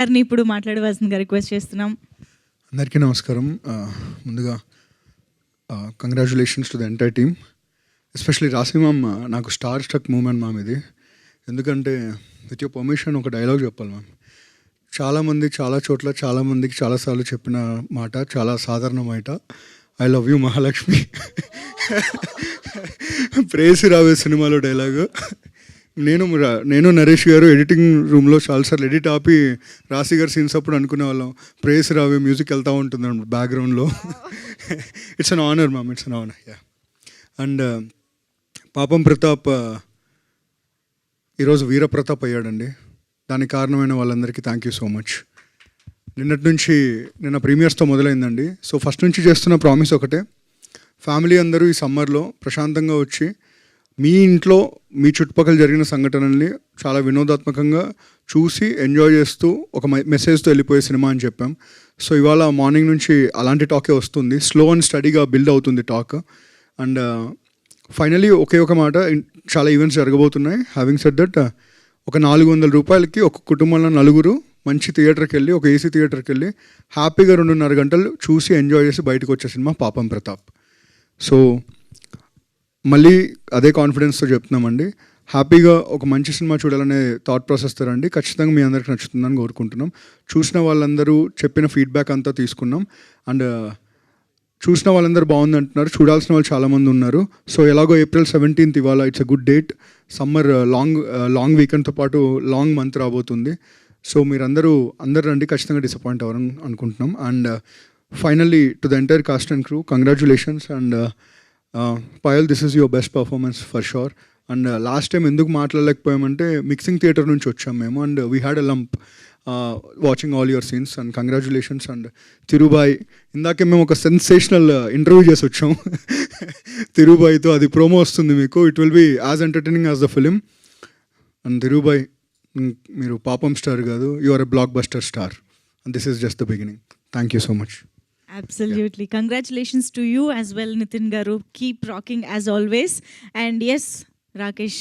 గారిని ఇప్పుడు మాట్లాడవలసిందిగా రిక్వెస్ట్ చేస్తున్నాం. అందరికీ నమస్కారం. ముందుగా congratulations to the entire team, especially రాశి మ్యామ్. నాకు స్టార్ స్ట్రక్ మూమెంట్ మ్యామ్ ఇది. ఎందుకంటే విత్ యువర్ పర్మిషన్ ఒక డైలాగ్ చెప్పాలి మ్యామ్. చాలామంది చాలా చోట్ల చాలామందికి చాలాసార్లు చెప్పిన మాట, చాలా సాధారణమైన ఐ లవ్ యూ మహాలక్ష్మి. ప్రేసి రావే సినిమాలో డైలాగు. నేను నరేష్ గారు ఎడిటింగ్ రూమ్లో చాలాసార్లు ఎడిట్ ఆపి రాశి గారు సీన్స్ అప్పుడు అనుకునే వాళ్ళం, ప్రేస్ రావే మ్యూజిక్ వెళ్తూ ఉంటుంది బ్యాక్గ్రౌండ్లో. It's an honour ma'am, it's an honour. Yeah. And పాపం ప్రతాప్ ఈరోజు వీరప్రతాప్ అయ్యాడండి. దానికి కారణమైన వాళ్ళందరికీ థ్యాంక్ యూ సో మచ్. నిన్న ప్రీమియర్స్తో మొదలైందండి. సో ఫస్ట్ నుంచి చేస్తున్న ప్రామిస్ ఒకటే, ఫ్యామిలీ అందరూ ఈ సమ్మర్లో ప్రశాంతంగా వచ్చి మీ ఇంట్లో మీ చుట్టుపక్కల జరిగిన సంఘటనల్ని చాలా వినోదాత్మకంగా చూసి ఎంజాయ్ చేస్తూ ఒక మెసేజ్తో వెళ్ళిపోయే సినిమా అని చెప్పాం. సో ఇవాళ మార్నింగ్ నుంచి అలాంటి టాకే వస్తుంది. స్లో అండ్ స్టడీగా బిల్డ్ అవుతుంది టాక్. అండ్ ఫైనలీ ఒకే ఒక మాట, చాలా ఈవెంట్స్ జరగబోతున్నాయి. హ్యావింగ్ సెడ్ దట్, ఒక 400 రూపాయలకి ఒక కుటుంబంలో నలుగురు మంచి థియేటర్కి వెళ్ళి, ఒక ఏసీ థియేటర్కి వెళ్ళి హ్యాపీగా 2.5 గంటలు చూసి ఎంజాయ్ చేసి బయటకు వచ్చే సినిమా పాపం ప్రతాప్. సో మళ్ళీ అదే కాన్ఫిడెన్స్తో చెప్తున్నామండి, హ్యాపీగా ఒక మంచి సినిమా చూడాలనే థాట్ ప్రాసెస్తో రండి. ఖచ్చితంగా మీ అందరికి నచ్చుతుందని కోరుకుంటున్నాం. చూసిన వాళ్ళందరూ చెప్పిన ఫీడ్బ్యాక్ అంతా తీసుకున్నాం. అండ్ చూసిన వాళ్ళందరూ బాగుంది అంటున్నారు, చూడాల్సిన వాళ్ళు చాలామంది ఉన్నారు. సో ఎలాగో April 17th ఇవాళ, it's a good date. Summer long వీకెండ్తో పాటు లాంగ్ మంత్ రాబోతుంది. సో అందరూ రండి, ఖచ్చితంగా డిసప్పాయింట్ అవ్వరని అనుకుంటున్నాం. And finally to the entire cast and crew, congratulations. And Payal, this is your best performance for sure. And last time ఎందుకు మాట్లాడలేకపోయామంటే మిక్సింగ్ థియేటర్ నుంచి వచ్చాం మేము, and we had a lump watching all your scenes. And congratulations. And Tirubhai, ఇందాకే మేము ఒక sensational interview చేసి వచ్చాం తిరుబాయ్తో. అది ప్రోమో వస్తుంది మీకు. It will be as entertaining as the film. And Tirubhai, మీరు పాపం స్టార్ కాదు, you are a blockbuster star. And this is just the beginning. Thank you so much. Absolutely. Yeah. Congratulations to you as well, Nitin Garu. Keep rocking as always. And yes, Rakesh